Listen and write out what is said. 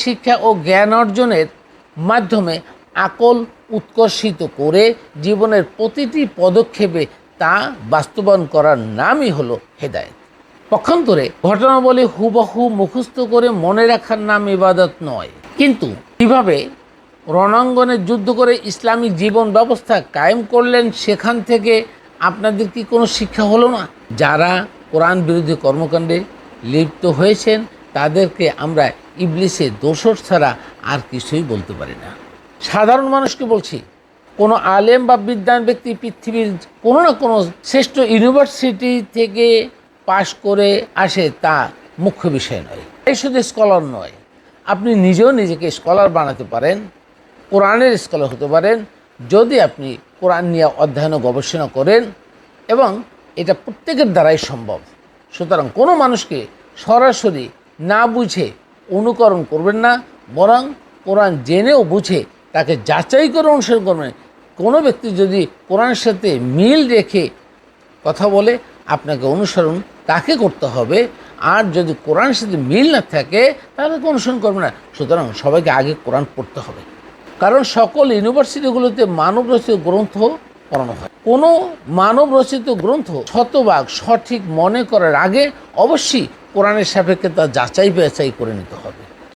শিক্ষা ও জ্ঞান অর্জনের মাধ্যমে আকল উৎকর্ষিত করে জীবনের প্রতিটি পদক্ষেপে তা বাস্তবায়ন করার নামই হলো হেদায়েত। পক্ষান্তরে ঘটনাবলী হুবহু মুখস্থ করে মনে রাখার নাম ইবাদত নয়। কিন্তু কীভাবে রণাঙ্গনে যুদ্ধ করে ইসলামিক জীবন ব্যবস্থা কায়েম করলেন, সেখান থেকে আপনাদের কি কোনো শিক্ষা হলো না? যারা কোরআন বিরোধী কর্মকাণ্ডে লিপ্ত হয়েছেন তাদেরকে আমরা ইবলিসের দোসর ছাড়া আর কিছুই বলতে পারি না। সাধারণ মানুষকে বলছি, কোনো আলেম বা বিদ্বান ব্যক্তি পৃথিবীর কোনো না কোনো শ্রেষ্ঠ ইউনিভার্সিটি থেকে পাশ করে আসে তা মুখ্য বিষয় নয়। এই শুধু স্কলার নয়, আপনি নিজেও নিজেকে স্কলার বানাতে পারেন, কোরআনের স্কলার হতে পারেন যদি আপনি কোরআন নিয়ে অধ্যয়ন ও গবেষণা করেন, এবং এটা প্রত্যেকের দ্বারাই সম্ভব। সুতরাং কোনো মানুষকে সরাসরি না বুঝে অনুকরণ করবেন না, বরং কোরআন জেনেও বুঝে তাকে যাচাই করে অনুসরণ করবেন। কোনো ব্যক্তি যদি কোরআনের সাথে মিল রেখে কথা বলে আপনাকে অনুসরণ তাকে করতে হবে, আর যদি কোরআনের সাথে মিল না থাকে তাহলে অনুসরণ করবে না। সুতরাং সবাইকে আগে কোরআন পড়তে হবে, কারণ সকল ইউনিভার্সিটিগুলোতে মানব রচিত গ্রন্থ পড়ানো হয়। কোনো মানব রচিত গ্রন্থ শতভাগ সঠিক মনে করার আগে অবশ্যই কোরআনের সাপেক্ষে তা যাচাই বাছাই করে নিতে হবে।